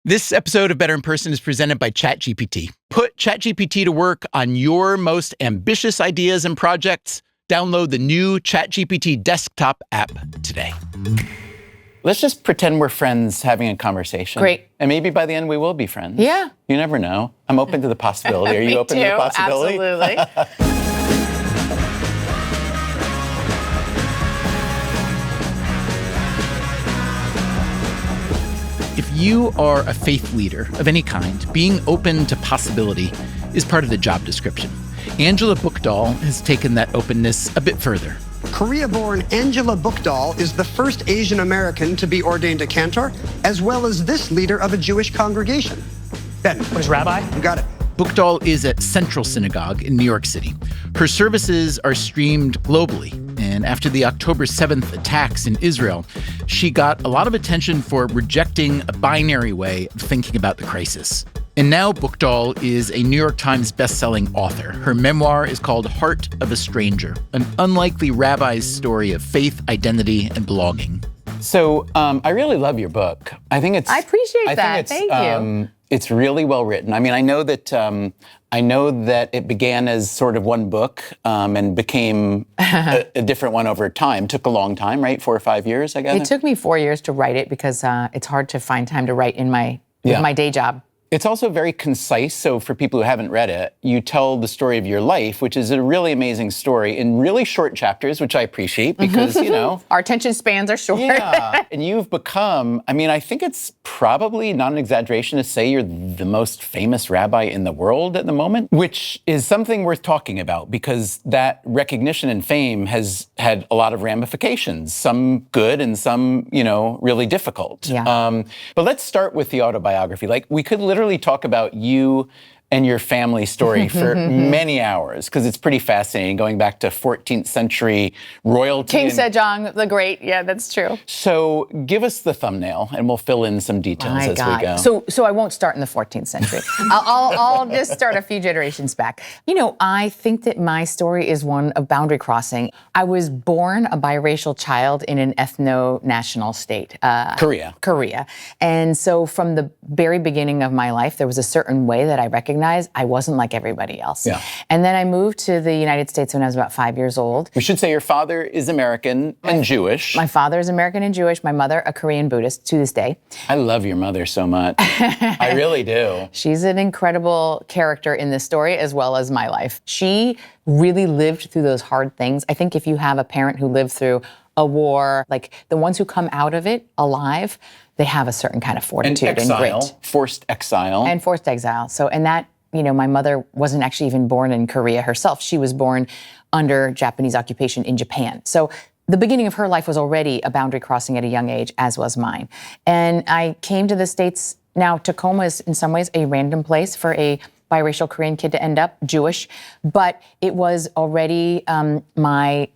This episode of Better in Person is presented by ChatGPT. Put ChatGPT to work on your most ambitious ideas and projects. Download the new ChatGPT desktop app today. Let's just pretend we're friends having a conversation. Great. And maybe by the end we will be friends. Yeah. You never know. I'm open to the possibility. Are you open to the possibility? Absolutely. If you are a faith leader of any kind, being open to possibility is part of the job description. Angela Buchdahl has taken that openness a bit further. Korea-born Angela Buchdahl is the first Asian American to be ordained a cantor, as well as this leader of a Jewish congregation. Ben. What is Rabbi? You got it. Buchdahl is at Central Synagogue in New York City. Her services are streamed globally, and after the October 7th attacks in Israel, she got a lot of attention for rejecting a binary way of thinking about the crisis. And now Buchdahl is a New York Times bestselling author. Her memoir is called Heart of a Stranger, an unlikely rabbi's story of faith, identity, and belonging. So I really love your book. I appreciate that. Thank you. It's really well written. I mean, I know that it began as sort of one book and became a different one over time. Took a long time, right? 4 or 5 years, I guess. It took me 4 years to write it because it's hard to find time to write in my day job. It's also very concise, so for people who haven't read it, you tell the story of your life, which is a really amazing story in really short chapters, which I appreciate because, Our attention spans are short. Yeah, and you've become, I think it's probably not an exaggeration to say you're the most famous rabbi in the world at the moment, which is something worth talking about because that recognition and fame has had a lot of ramifications, some good and some, really difficult. Yeah. But let's start with the autobiography. Like, we could literally talk about you and your family story for many hours, because it's pretty fascinating, going back to 14th century royalty. King Sejong the Great, yeah, that's true. So give us the thumbnail, and we'll fill in some details as we go. So I won't start in the 14th century. I'll just start a few generations back. I think that my story is one of boundary crossing. I was born a biracial child in an ethno-national state. Korea. And so from the very beginning of my life, there was a certain way that I recognized I wasn't like everybody else. Yeah. And then I moved to the United States when I was about 5 years old. We should say your father is American and Jewish. My father is American and Jewish. My mother, a Korean Buddhist to this day. I love your mother so much. I really do. She's an incredible character in this story as well as my life. She really lived through those hard things. I think if you have a parent who lived through a war, like the ones who come out of it alive, they have a certain kind of fortitude and grit. Forced exile. And forced exile. So, and that, my mother wasn't actually even born in Korea herself. She was born under Japanese occupation in Japan. So the beginning of her life was already a boundary crossing at a young age, as was mine. And I came to the States. Now, Tacoma is in some ways a random place for a biracial Korean kid to end up, Jewish. But it was already my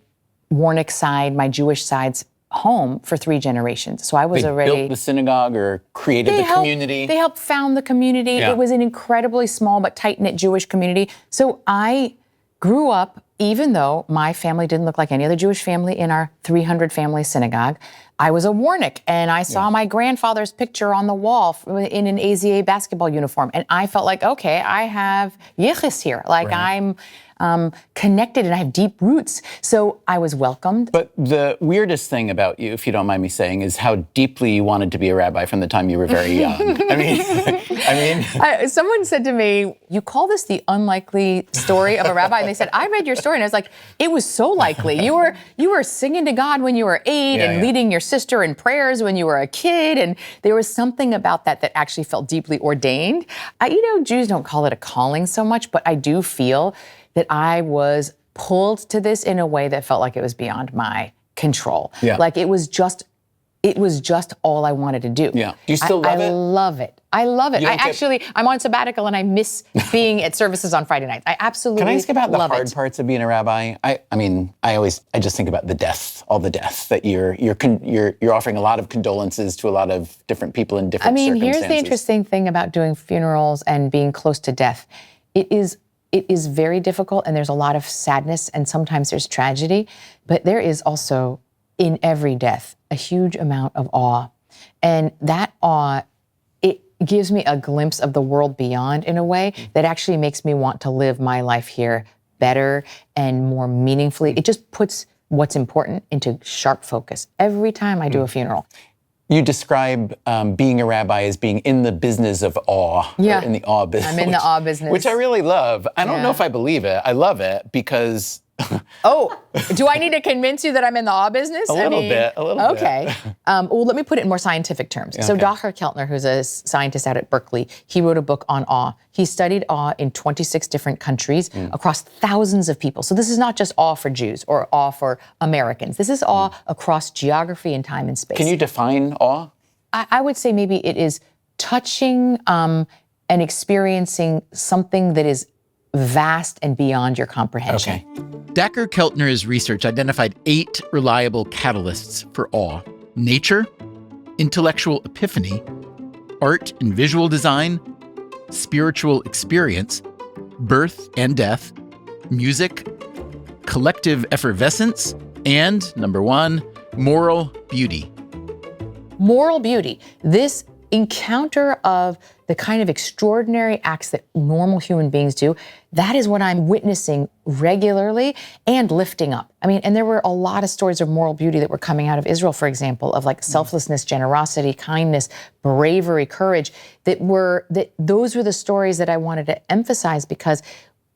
Warnick side, my Jewish side's home for 3 generations. So I was already... They built the synagogue or created the community? They helped found the community. Yeah. It was an incredibly small but tight-knit Jewish community. So I grew up, even though my family didn't look like any other Jewish family in our 300-family synagogue, I was a Warnick, and I saw my grandfather's picture on the wall in an AZA basketball uniform. And I felt like, okay, I have yichus here. Like I'm connected and I have deep roots. So I was welcomed. But the weirdest thing about you, if you don't mind me saying, is how deeply you wanted to be a rabbi from the time you were very young. Someone said to me, you call this the unlikely story of a rabbi? And they said, I read your story and I was like, it was so likely. You were singing to God when you were 8 and leading your sister in prayers when you were a kid. And there was something about that actually felt deeply ordained. Jews don't call it a calling so much, but I do feel that I was pulled to this in a way that felt like it was beyond my control. Yeah. Like it was just all I wanted to do. Yeah. Do you still love it? I love it. I love it. I'm on sabbatical and I miss being at services on Friday nights. I absolutely love it. Can I ask about the hard parts of being a rabbi? I just think about the death, all the death that you're offering a lot of condolences to a lot of different people in different circumstances. Here's the interesting thing about doing funerals and being close to death. It is very difficult and there's a lot of sadness and sometimes there's tragedy, but there is also in every death a huge amount of awe. And that awe, gives me a glimpse of the world beyond in a way that actually makes me want to live my life here better and more meaningfully. It just puts what's important into sharp focus every time I do a funeral. You describe being a rabbi as being in the business of awe. Yeah. Or in the awe business. I'm in the awe business. Which I really love. I don't know if I believe it. I love it because... Oh, do I need to convince you that I'm in the awe business? A little bit. Okay. Well, let me put it in more scientific terms. Okay. So Dr. Keltner, who's a scientist out at Berkeley, he wrote a book on awe. He studied awe in 26 different countries across thousands of people. So this is not just awe for Jews or awe for Americans. This is awe across geography and time and space. Can you define awe? I would say maybe it is touching and experiencing something that is vast and beyond your comprehension. Okay. Dr. Keltner's research identified 8 reliable catalysts for awe: nature, intellectual epiphany, art and visual design, spiritual experience, birth and death, music, collective effervescence, and, number 1, moral beauty. Moral beauty. This encounter of the kind of extraordinary acts that normal human beings do, that is what I'm witnessing regularly and lifting up. I mean, and there were a lot of stories of moral beauty that were coming out of Israel, for example, of like selflessness, generosity, kindness, bravery, courage, those were the stories that I wanted to emphasize because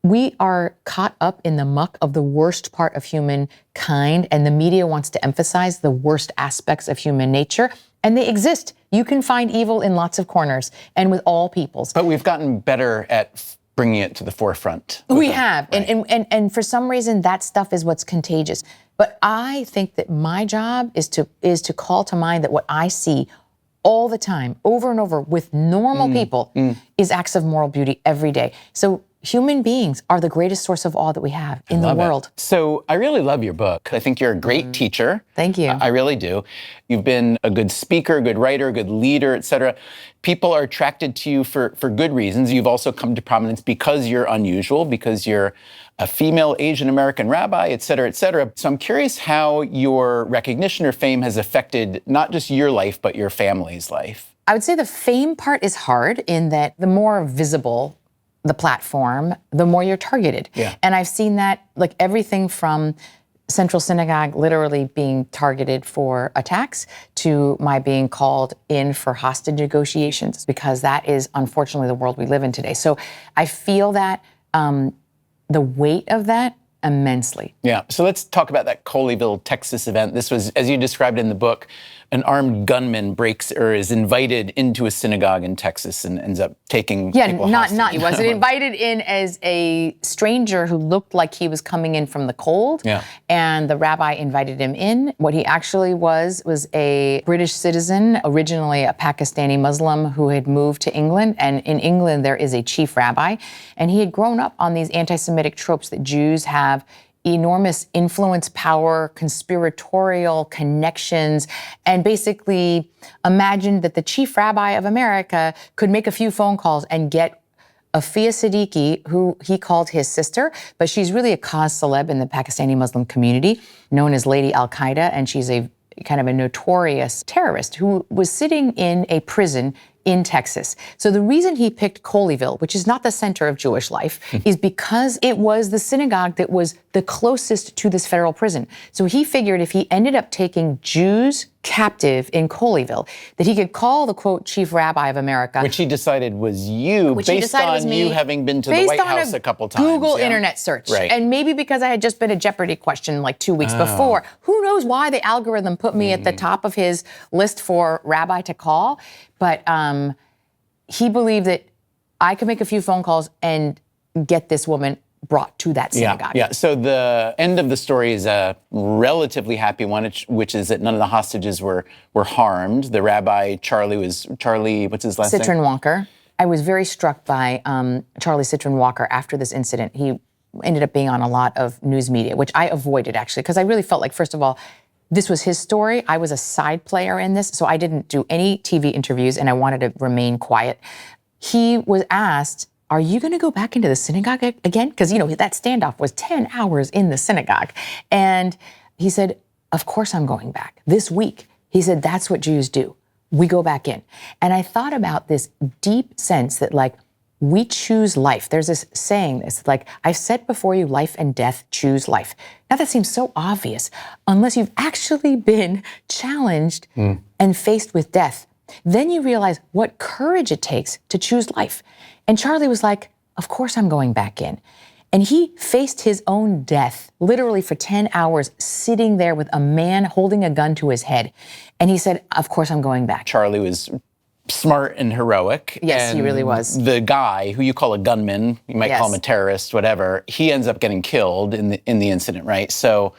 we are caught up in the muck of the worst part of humankind, and the media wants to emphasize the worst aspects of human nature, and they exist. You can find evil in lots of corners and with all peoples. But we've gotten better at bringing it to the forefront. We have, right. and for some reason, that stuff is what's contagious. But I think that my job is to call to mind that what I see all the time, over and over, with normal people, is acts of moral beauty every day. So human beings are the greatest source of awe that we have in the world. So I really love your book. I think you're a great teacher. Thank you. I really do. You've been a good speaker, a good writer, a good leader, et cetera. People are attracted to you for good reasons. You've also come to prominence because you're unusual, because you're a female Asian American rabbi, et cetera, et cetera. So I'm curious how your recognition or fame has affected not just your life, but your family's life. I would say the fame part is hard in that the more visible the platform, the more you're targeted. Yeah. And I've seen that, like everything from Central Synagogue literally being targeted for attacks to my being called in for hostage negotiations, because that is unfortunately the world we live in today. So I feel that the weight of that immensely. Yeah, so let's talk about that Colleyville, Texas event. This was, as you described in the book, an armed gunman is invited into a synagogue in Texas and ends up taking people hostage. He wasn't invited in as a stranger who looked like he was coming in from the cold. Yeah. And the rabbi invited him in. What he actually was a British citizen, originally a Pakistani Muslim who had moved to England. And in England, there is a chief rabbi. And he had grown up on these anti-Semitic tropes that Jews have enormous influence, power, conspiratorial connections, and basically imagined that the chief rabbi of America could make a few phone calls and get Afia Siddiqui, who he called his sister, but she's really a cause celeb in the Pakistani Muslim community, known as Lady Al-Qaeda, and she's a kind of a notorious terrorist who was sitting in a prison in Texas. So the reason he picked Colleyville, which is not the center of Jewish life, is because it was the synagogue that was the closest to this federal prison. So he figured if he ended up taking Jews captive in Colleyville, that he could call the, quote, chief rabbi of America. Which he decided was you, based on you having been to the White House a couple times. Google internet search. Right. And maybe because I had just been a Jeopardy question like 2 weeks before. Who knows why the algorithm put me at the top of his list for rabbi to call. But he believed that I could make a few phone calls and get this woman brought to that synagogue. Yeah. So the end of the story is a relatively happy one, which is that none of the hostages were harmed. The rabbi, Charlie, what's his last name? Citron Walker. I was very struck by Charlie Citron Walker after this incident. He ended up being on a lot of news media, which I avoided actually, because I really felt like, first of all, this was his story. I was a side player in this, so I didn't do any TV interviews, and I wanted to remain quiet. He was asked, are you going to go back into the synagogue again? Because, that standoff was 10 hours in the synagogue. And he said, of course I'm going back. This week, he said, that's what Jews do. we go back in. And I thought about this deep sense that like, we choose life. There's this saying, this like, I've set before you life and death, choose life. Now that seems so obvious, unless you've actually been challenged and faced with death. Then you realize what courage it takes to choose life. And Charlie was like, of course I'm going back in. And he faced his own death, literally for 10 hours, sitting there with a man holding a gun to his head. And he said, of course I'm going back. Charlie was smart and heroic. Yes, and he really was. The guy who you call a gunman, you might call him a terrorist, whatever, he ends up getting killed in the incident, right? So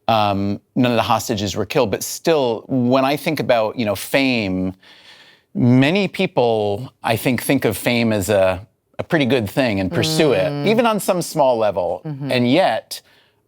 none of the hostages were killed. But still, when I think about, fame, many people, I think of fame as a pretty good thing and pursue it, even on some small level. And yet,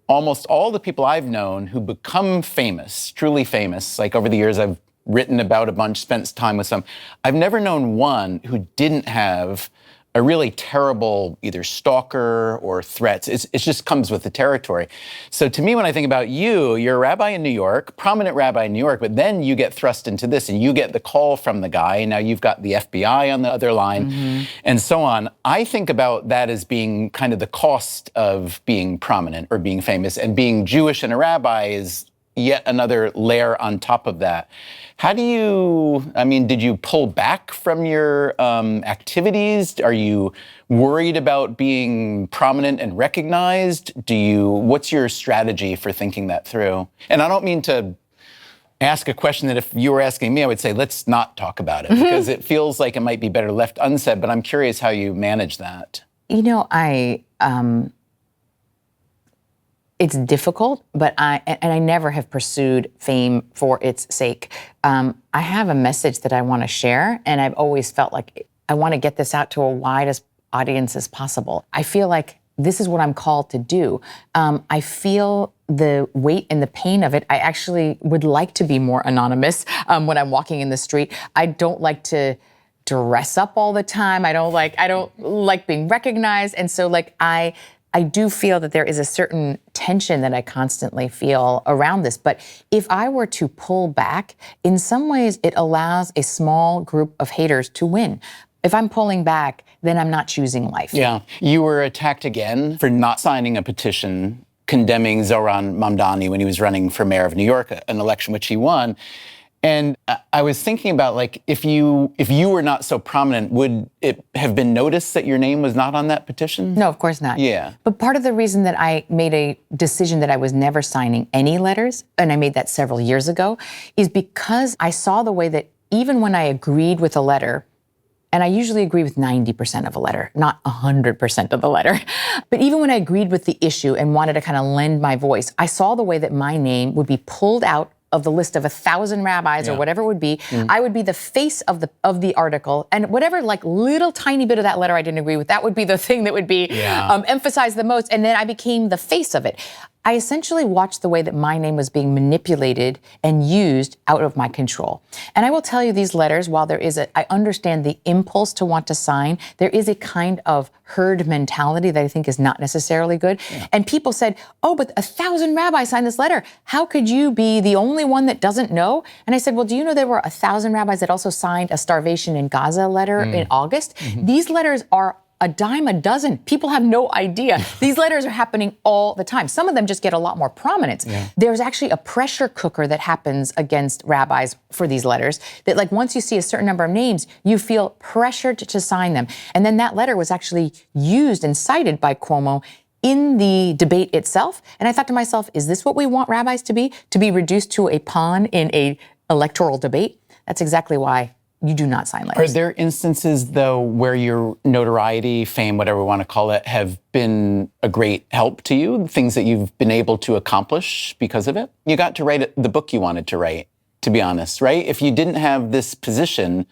almost all the people I've known who become famous, truly famous, like over the years I've written about a bunch, spent time with some, I've never known one who didn't have a really terrible either stalker or threats. It just comes with the territory. So to me, when I think about you, you're a rabbi in New York, prominent rabbi in New York, but then you get thrust into this and you get the call from the guy, and now you've got the FBI on the other line and so on. I think about that as being kind of the cost of being prominent or being famous, and being Jewish and a rabbi is yet another layer on top of that. How do you, did you pull back from your activities? Are you worried about being prominent and recognized? What's your strategy for thinking that through? And I don't mean to ask a question that if you were asking me, I would say, let's not talk about it, because it feels like it might be better left unsaid, but I'm curious how you manage that. It's difficult, but I never have pursued fame for its sake. I have a message that I want to share, and I've always felt like I want to get this out to a widest audience as possible. I feel like this is what I'm called to do. I feel the weight and the pain of it. I actually would like to be more anonymous when I'm walking in the street. I don't like to dress up all the time. I don't like being recognized, and so I do feel that there is a certain tension that I constantly feel around this. But if I were to pull back, in some ways it allows a small group of haters to win. If I'm pulling back, then I'm not choosing life. Yeah. You were attacked again for not signing a petition condemning Zohran Mamdani when he was running for mayor of New York, an election which he won. And I was thinking about, if you were not so prominent, would it have been noticed that your name was not on that petition? No, of course not. Yeah. But part of the reason that I made a decision that I was never signing any letters, and I made that several years ago, is because I saw the way that even when I agreed with a letter, and I usually agree with 90% of a letter, not 100% of the letter. But even when I agreed with the issue and wanted to kind of lend my voice, I saw the way that my name would be pulled out of the list of 1,000 rabbis or whatever it would be. I would be the face of the article, and whatever little tiny bit of that letter I didn't agree with, that would be the thing that would be emphasized the most, and then I became the face of it. I essentially watched the way that my name was being manipulated and used out of my control. And I will tell you, these letters, while I understand the impulse to want to sign, there is a kind of herd mentality that I think is not necessarily good. Yeah. And people said, oh, but 1,000 rabbis signed this letter. How could you be the only one that doesn't know? And I said, well, do you know there were 1,000 rabbis that also signed a starvation in Gaza letter in August? These letters are a dime a dozen. People have no idea. These letters are happening all the time. Some of them just get a lot more prominence. Yeah. There's actually a pressure cooker that happens against rabbis for these letters, that once you see a certain number of names, you feel pressured to sign them. And then that letter was actually used and cited by Cuomo in the debate itself. And I thought to myself, is this what we want rabbis to be? To be reduced to a pawn in a electoral debate? That's exactly why you do not sign letters. Are there instances, though, where your notoriety, fame, whatever we want to call it, have been a great help to you? Things that you've been able to accomplish because of it? You got to write the book you wanted to write, to be honest, right? If you didn't have this position,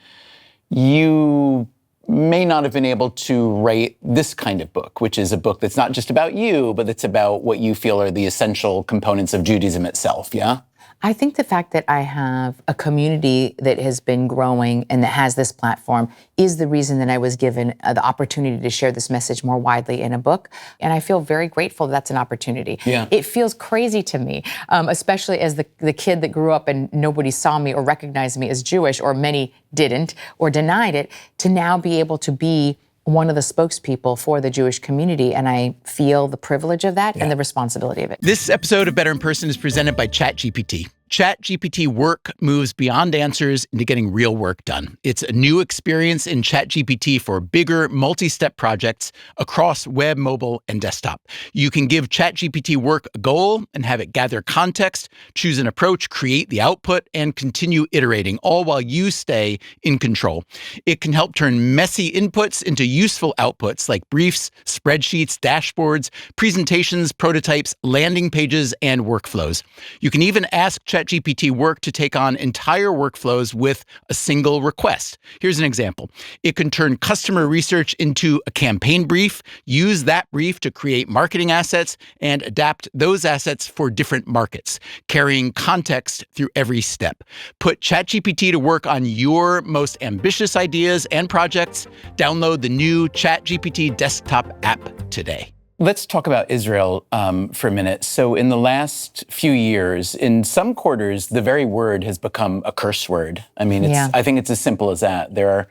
you may not have been able to write this kind of book, which is a book that's not just about you, but it's about what you feel are the essential components of Judaism itself, yeah? I think the fact that I have a community that has been growing and that has this platform is the reason that I was given the opportunity to share this message more widely in a book. And I feel very grateful that's an opportunity. Yeah. It feels crazy to me, especially as the kid that grew up and nobody saw me or recognized me as Jewish, or many didn't or denied it, to now be able to be one of the spokespeople for the Jewish community, and I feel the privilege of that and the responsibility of it. This episode of Better in Person is presented by ChatGPT. ChatGPT Work moves beyond answers into getting real work done. It's a new experience in ChatGPT for bigger, multi-step projects across web, mobile, and desktop. You can give ChatGPT Work a goal and have it gather context, choose an approach, create the output, and continue iterating, all while you stay in control. It can help turn messy inputs into useful outputs like briefs, spreadsheets, dashboards, presentations, prototypes, landing pages, and workflows. You can even ask ChatGPT Work to take on entire workflows with a single request. Here's an example. It can turn customer research into a campaign brief, use that brief to create marketing assets, and adapt those assets for different markets, carrying context through every step. Put ChatGPT to work on your most ambitious ideas and projects. Download the new ChatGPT desktop app today. Let's talk about Israel for a minute. So in the last few years, in some quarters, the very word has become a curse word. I mean, I think it's as simple as that. There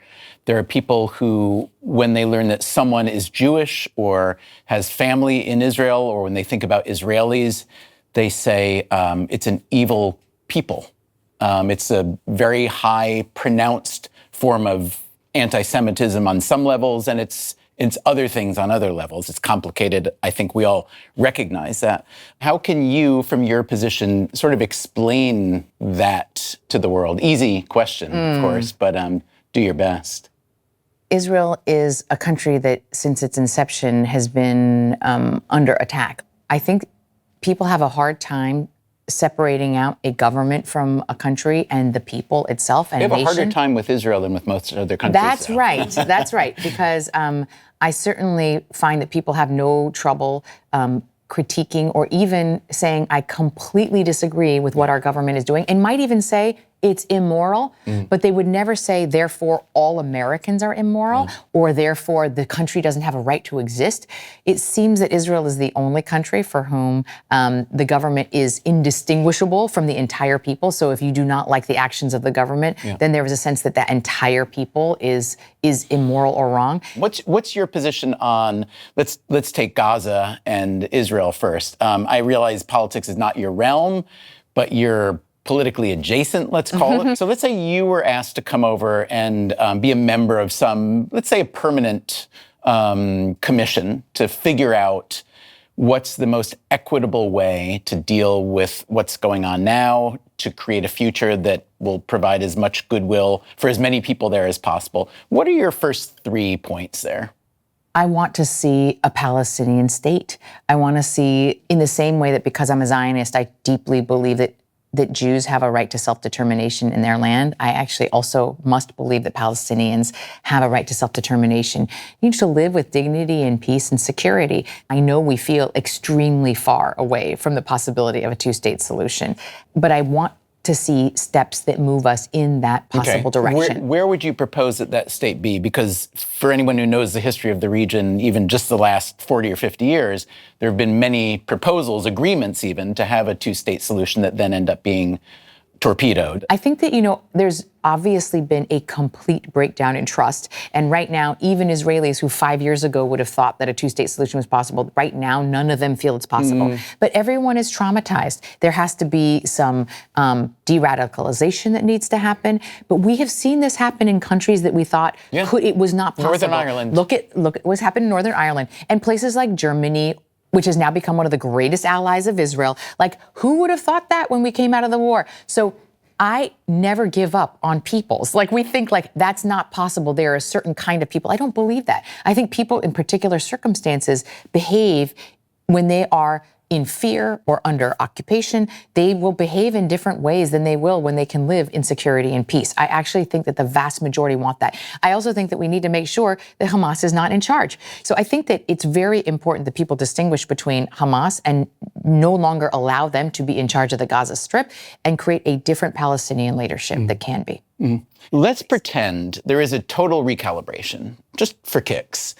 are people who, when they learn that someone is Jewish or has family in Israel, or when they think about Israelis, they say it's an evil people. It's a very high, pronounced form of anti-Semitism on some levels, and it's other things on other levels. It's complicated. I think we all recognize that. How can you, from your position, sort of explain that to the world? Easy question, of course, but do your best. Israel is a country that, since its inception, has been under attack. I think people have a hard time separating out a government from a country and the people itself and a nation. They have a harder time with Israel than with most other countries. That's right. That's right. Because I certainly find that people have no trouble critiquing or even saying, I completely disagree with what our government is doing, and might even say it's immoral, but they would never say, therefore, all Americans are immoral, or therefore the country doesn't have a right to exist. It seems that Israel is the only country for whom the government is indistinguishable from the entire people. So if you do not like the actions of the government, then there is a sense that that entire people is immoral or wrong. What's your position on, let's take Gaza and Israel first. I realize politics is not your realm, but you're politically adjacent, let's call it. So let's say you were asked to come over and be a member of some, let's say a permanent commission to figure out what's the most equitable way to deal with what's going on now, to create a future that will provide as much goodwill for as many people there as possible. What are your first 3 points there? I want to see a Palestinian state. I want to see, in the same way that because I'm a Zionist, I deeply believe that Jews have a right to self-determination in their land, I actually also must believe that Palestinians have a right to self-determination. You need to live with dignity and peace and security. I know we feel extremely far away from the possibility of a two-state solution, but I want to see steps that move us in that possible direction. Where would you propose that state be? Because for anyone who knows the history of the region, even just the last 40 or 50 years, there have been many proposals, agreements even, to have a two-state solution that then end up being torpedoed. I think that, there's obviously been a complete breakdown in trust. And right now, even Israelis who 5 years ago would have thought that a two-state solution was possible, right now, none of them feel it's possible. But everyone is traumatized. There has to be some de-radicalization that needs to happen. But we have seen this happen in countries that we thought it was not possible. Northern Ireland. Look at what's happened in Northern Ireland. And places like Germany, which has now become one of the greatest allies of Israel. Like, who would have thought that when we came out of the war? So I never give up on peoples. Like, we think like that's not possible. There are a certain kind of people. I don't believe that. I think people in particular circumstances behave when they are in fear or under occupation, they will behave in different ways than they will when they can live in security and peace. I actually think that the vast majority want that. I also think that we need to make sure that Hamas is not in charge. So I think that it's very important that people distinguish between Hamas and no longer allow them to be in charge of the Gaza Strip and create a different Palestinian leadership that can be. Let's pretend there is a total recalibration, just for kicks.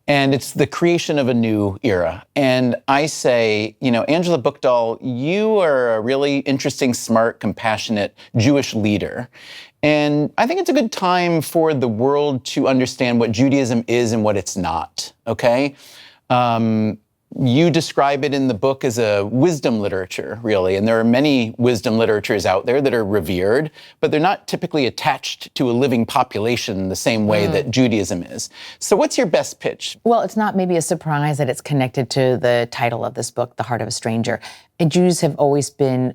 And it's the creation of a new era. And I say, Angela Buchdahl, you are a really interesting, smart, compassionate Jewish leader. And I think it's a good time for the world to understand what Judaism is and what it's not, okay? You describe it in the book as a wisdom literature, really. And there are many wisdom literatures out there that are revered, but they're not typically attached to a living population the same way that Judaism is. So what's your best pitch? Well, it's not maybe a surprise that it's connected to the title of this book, The Heart of a Stranger. And Jews have always been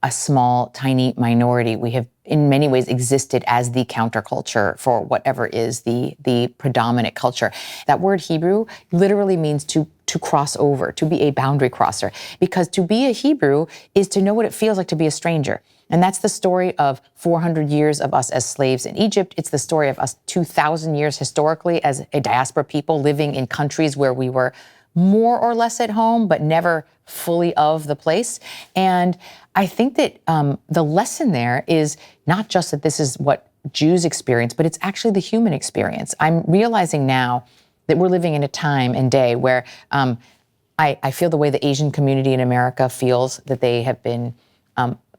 a small, tiny minority. We have in many ways existed as the counterculture for whatever is the predominant culture. That word Hebrew literally means to cross over, to be a boundary crosser. Because to be a Hebrew is to know what it feels like to be a stranger. And that's the story of 400 years of us as slaves in Egypt. It's the story of us 2,000 years historically as a diaspora people living in countries where we were more or less at home, but never fully of the place. And I think that the lesson there is not just that this is what Jews experience, but it's actually the human experience. I'm realizing now that we're living in a time and day where I feel the way the Asian community in America feels, that they have been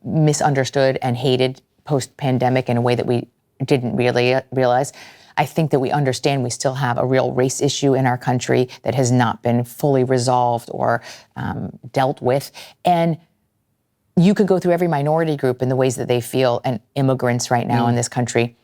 misunderstood and hated post-pandemic in a way that we didn't really realize. I think that we understand we still have a real race issue in our country that has not been fully resolved or dealt with. And you could go through every minority group in the ways that they feel, and immigrants right now in this country.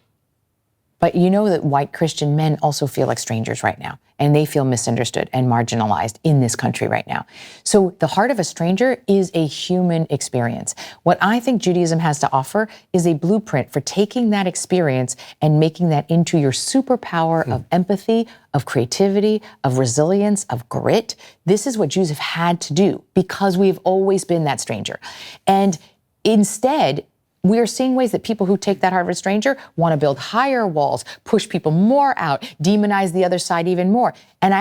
But you know that white Christian men also feel like strangers right now, and they feel misunderstood and marginalized in this country right now. So the heart of a stranger is a human experience. What I think Judaism has to offer is a blueprint for taking that experience and making that into your superpower of empathy, of creativity, of resilience, of grit. This is what Jews have had to do because we've always been that stranger. And instead, we are seeing ways that people who take that heart of a stranger want to build higher walls, push people more out, demonize the other side even more. And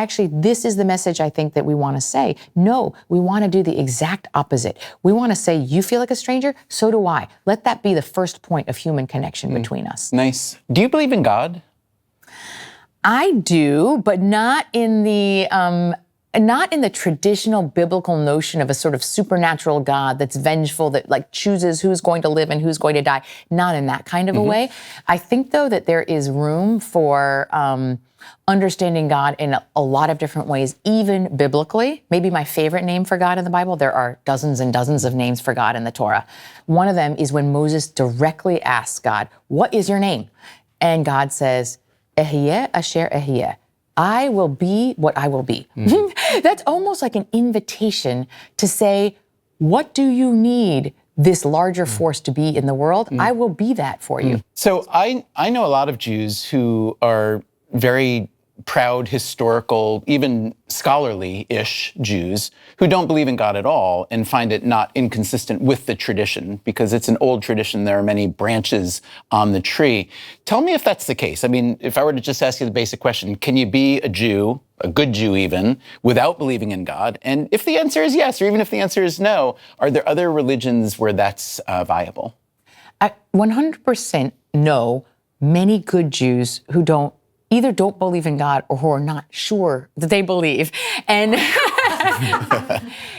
this is the message I think that we want to say. No, we want to do the exact opposite. We want to say, you feel like a stranger, so do I. Let that be the first point of human connection between us. Nice. Do you believe in God? I do, but not in the traditional biblical notion of a sort of supernatural God that's vengeful, that like chooses who's going to live and who's going to die. Not in that kind of a way. I think, though, that there is room for understanding God in a lot of different ways, even biblically. Maybe my favorite name for God in the Bible, there are dozens and dozens of names for God in the Torah. One of them is when Moses directly asks God, "What is your name?" And God says, "Ehyeh asher ehyeh." I will be what I will be. That's almost like an invitation to say, what do you need this larger force to be in the world? I will be that for you. So I know a lot of Jews who are very proud, historical, even scholarly-ish Jews who don't believe in God at all and find it not inconsistent with the tradition because it's an old tradition. There are many branches on the tree. Tell me if that's the case. I mean, if I were to just ask you the basic question, can you be a Jew, a good Jew even, without believing in God? And if the answer is yes, or even if the answer is no, are there other religions where that's viable? 100% no. Many good Jews who either don't believe in God or who are not sure that they believe. And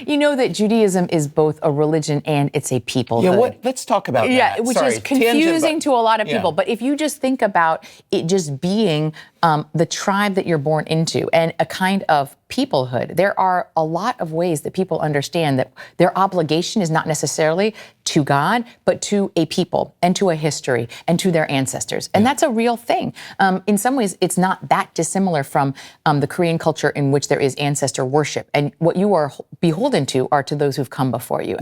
you know that Judaism is both a religion and it's a people. Let's talk about that. Yeah, which is confusing to a lot of people. But if you just think about it just being the tribe that you're born into and a kind of peoplehood, there are a lot of ways that people understand that their obligation is not necessarily to God, but to a people and to a history and to their ancestors. And that's a real thing. In some ways, it's not that dissimilar from the Korean culture in which there is ancestor worship. And what you are beholden to are to those who've come before you.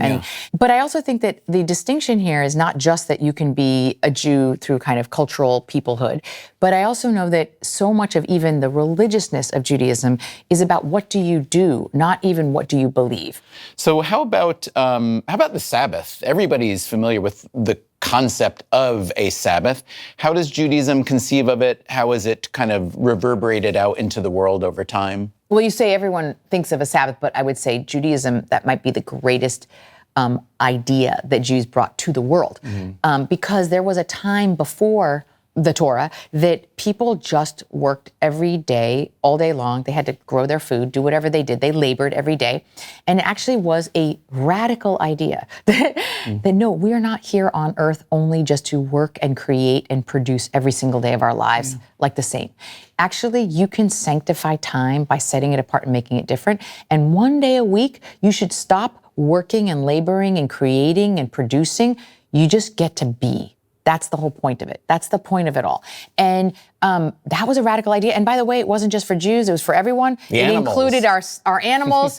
But I also think that the distinction here is not just that you can be a Jew through kind of cultural peoplehood, but I also know that so much of even the religiousness of Judaism is about about what do you do, not even what do you believe. So how about the Sabbath? Everybody's familiar with the concept of a Sabbath. How does Judaism conceive of it? How is it kind of reverberated out into the world over time? Well, you say everyone thinks of a Sabbath, but I would say Judaism, that might be the greatest idea that Jews brought to the world. Because there was a time before the Torah that people just worked every day, all day long. They had to grow their food, do whatever they did. They labored every day. And it actually was a radical idea that no, we are not here on earth only just to work and create and produce every single day of our lives like the same. Actually, you can sanctify time by setting it apart and making it different. And one day a week, you should stop working and laboring and creating and producing. You just get to be. That's the whole point of it. That's the point of it all. And that was a radical idea. And by the way, it wasn't just for Jews, it was for everyone. It included our animals,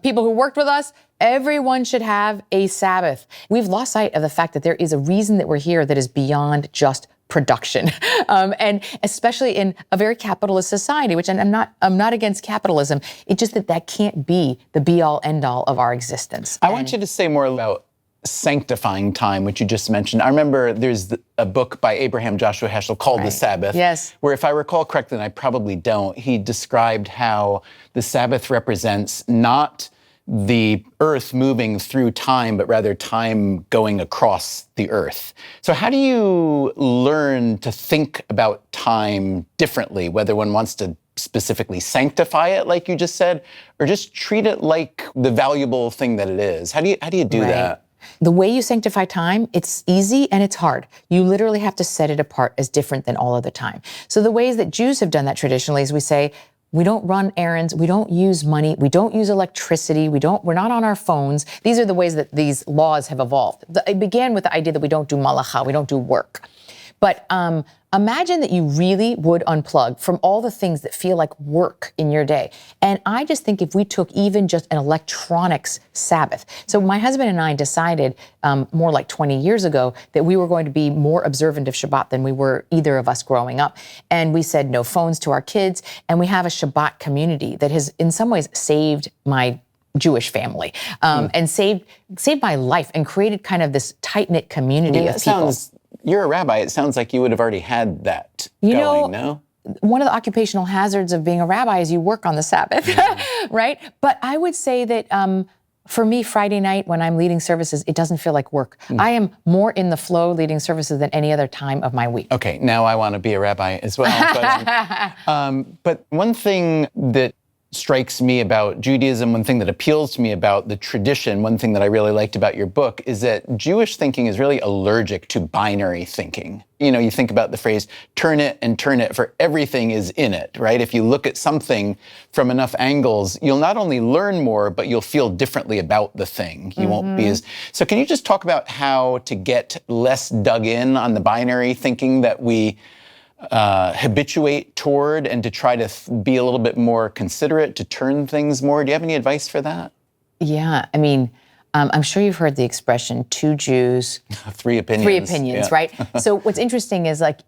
people who worked with us. Everyone should have a Sabbath. We've lost sight of the fact that there is a reason that we're here that is beyond just production. And especially in a very capitalist society, which I'm not against capitalism. It's just that can't be the be all end all of our existence. I want you to say more about sanctifying time, which you just mentioned. I remember there's a book by Abraham Joshua Heschel called The Sabbath, where if I recall correctly, and I probably don't, he described how the Sabbath represents not the earth moving through time, but rather time going across the earth. So how do you learn to think about time differently, whether one wants to specifically sanctify it, like you just said, or just treat it like the valuable thing that it is? How do you do that? The way you sanctify time, it's easy and it's hard. You literally have to set it apart as different than all other time. So the ways that Jews have done that traditionally is we say, we don't run errands, we don't use money, we don't use electricity, we're not on our phones. These are the ways that these laws have evolved. It began with the idea that we don't do malacha, we don't do work. But imagine that you really would unplug from all the things that feel like work in your day. And I just think if we took even just an electronics Sabbath. So my husband and I decided more like 20 years ago that we were going to be more observant of Shabbat than we were either of us growing up. And we said no phones to our kids. And we have a Shabbat community that has in some ways saved my Jewish family and saved my life and created kind of this tight-knit community of people. You're a rabbi. It sounds like you would have already had that going, no? One of the occupational hazards of being a rabbi is you work on the Sabbath, right? But I would say that for me, Friday night when I'm leading services, it doesn't feel like work. I am more in the flow leading services than any other time of my week. Okay, now I want to be a rabbi as well. But one thing that strikes me about Judaism, one thing that appeals to me about the tradition, one thing that I really liked about your book is that Jewish thinking is really allergic to binary thinking. You know, you think about the phrase, turn it and turn it, for everything is in it, right? If you look at something from enough angles, you'll not only learn more, but you'll feel differently about the thing. You won't be as... So can you just talk about how to get less dug in on the binary thinking that we habituate toward, and to try to be a little bit more considerate, to turn things more? Do you have any advice for that? Yeah, I mean, I'm sure you've heard the expression, two Jews, three opinions. Three opinions, right? So what's interesting is like,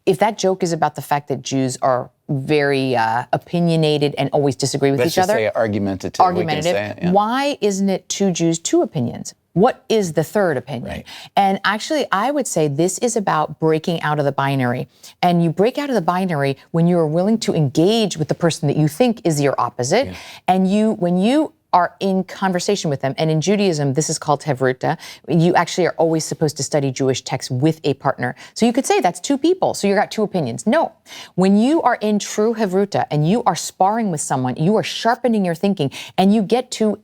if that joke is about the fact that Jews are very opinionated and always disagree with each other. Let's just say argumentative. Argumentative. We can say it, Why isn't it two Jews, two opinions? What is the third opinion? Right. And actually, I would say this is about breaking out of the binary. And you break out of the binary when you are willing to engage with the person that you think is your opposite. And when you are in conversation with them, and in Judaism, this is called Hevruta, you actually are always supposed to study Jewish texts with a partner. So you could say that's two people, so you got two opinions. No, when you are in true Hevruta and you are sparring with someone, you are sharpening your thinking, and you get to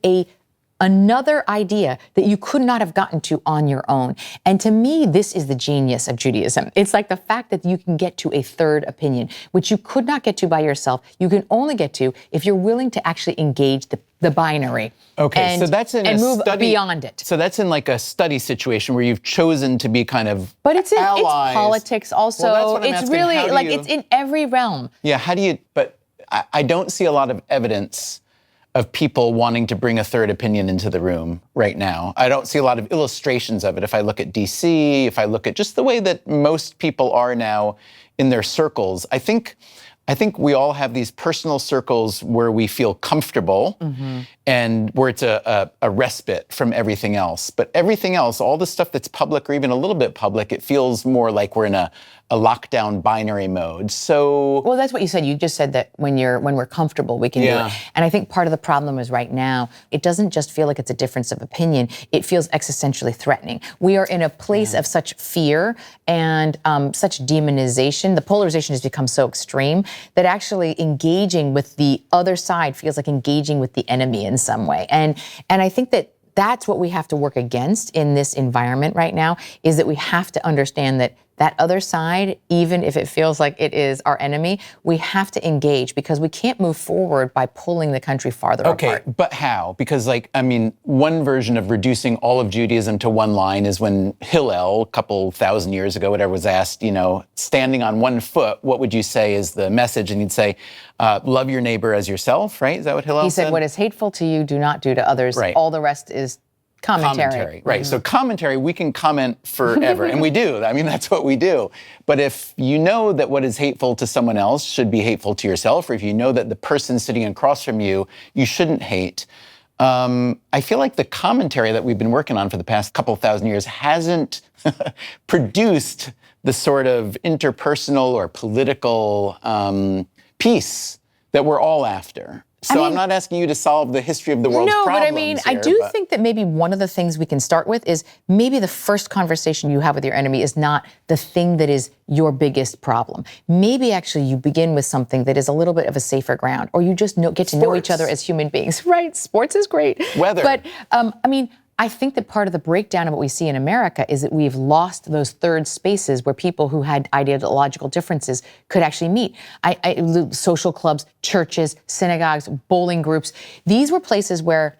another idea that you could not have gotten to on your own. And to me, this is the genius of Judaism. It's like the fact that you can get to a third opinion, which you could not get to by yourself. You can only get to if you're willing to actually engage the binary. Okay, so that's in and a move study, beyond it. So that's in like a study situation where you've chosen to be kind of But it's allies. Politics also. Well, that's what I'm it's asking. really How do you... it's in every realm. Yeah, how do you, but I don't see a lot of evidence of people wanting to bring a third opinion into the room right now. I don't see a lot of illustrations of it. If I look at DC, if I look at just the way that most people are now in their circles, I think I think we all have these personal circles where we feel comfortable and where it's a respite from everything else. But everything else, all the stuff that's public or even a little bit public, it feels more like we're in a lockdown binary mode. So well, that's what you said. You just said that when we're comfortable, we can do it. And I think part of the problem is right now, it doesn't just feel like it's a difference of opinion. It feels existentially threatening. We are in a place of such fear and such demonization. The polarization has become so extreme that actually engaging with the other side feels like engaging with the enemy in some way. And I think that that's what we have to work against in this environment right now, is that we have to understand that that other side, even if it feels like it is our enemy, we have to engage, because we can't move forward by pulling the country farther apart. Okay, but how? Because one version of reducing all of Judaism to one line is when Hillel, a couple thousand years ago, whatever, was asked, standing on one foot, what would you say is the message? And he'd say, love your neighbor as yourself, right? Is that what Hillel said? He said, what is hateful to you, do not do to others. Right. All the rest is commentary. Right. So commentary, we can comment forever. And we do. That's what we do. But if you know that what is hateful to someone else should be hateful to yourself, or if you know that the person sitting across from you shouldn't hate, I feel like the commentary that we've been working on for the past couple thousand years hasn't produced the sort of interpersonal or political peace that we're all after. So I'm not asking you to solve the history of the world's problems. I do think that maybe one of the things we can start with is maybe the first conversation you have with your enemy is not the thing that is your biggest problem. Maybe actually you begin with something that is a little bit of a safer ground, or you just get to know each other as human beings. Right, sports is great. Weather. But I think that part of the breakdown of what we see in America is that we've lost those third spaces where people who had ideological differences could actually meet. Social clubs, churches, synagogues, bowling groups. These were places where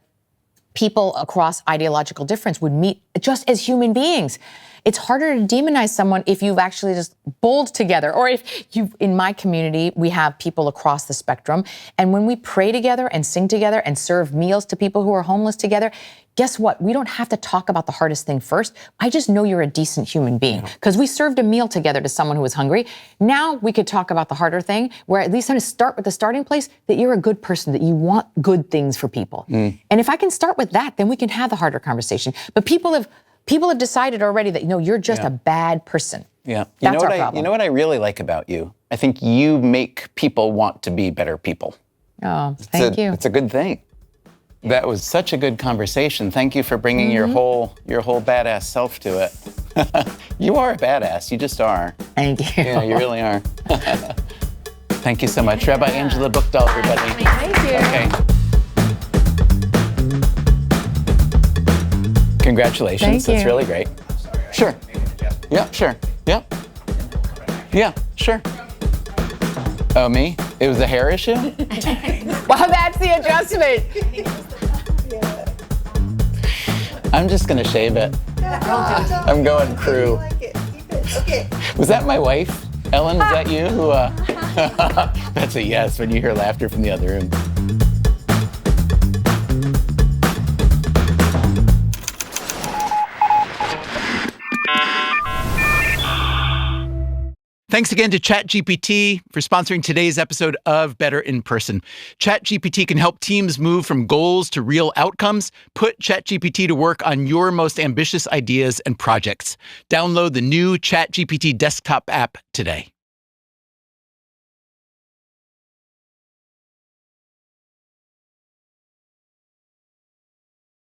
people across ideological difference would meet just as human beings. It's harder to demonize someone if you've actually just bowled together, or if in my community, we have people across the spectrum. And when we pray together and sing together and serve meals to people who are homeless together, guess what? We don't have to talk about the hardest thing first. I just know you're a decent human being because we served a meal together to someone who was hungry. Now we could talk about the harder thing, where at least I'm going to start with the starting place that you're a good person, that you want good things for people. And if I can start with that, then we can have the harder conversation. But people have decided already that, you're just a bad person. Yeah. That's our problem. You know what I really like about you? I think you make people want to be better people. Oh, thank you. It's a good thing. That was such a good conversation. Thank you for bringing your whole badass self to it. You are a badass. You just are. Thank you. Yeah, you really are. Thank you so much. Rabbi Angela Buchdahl, everybody. Thank you. Okay. Congratulations. Thank you. That's really great. Sure. Yeah, sure. Yep. Yeah, sure. Oh, me? It was a hair issue? Well, that's the adjustment. I'm just going to shave it. I'm going crew. Okay. Was that my wife? Ellen, was that you? That's a yes when you hear laughter from the other room. Thanks again to ChatGPT for sponsoring today's episode of Better in Person. ChatGPT can help teams move from goals to real outcomes. Put ChatGPT to work on your most ambitious ideas and projects. Download the new ChatGPT desktop app today.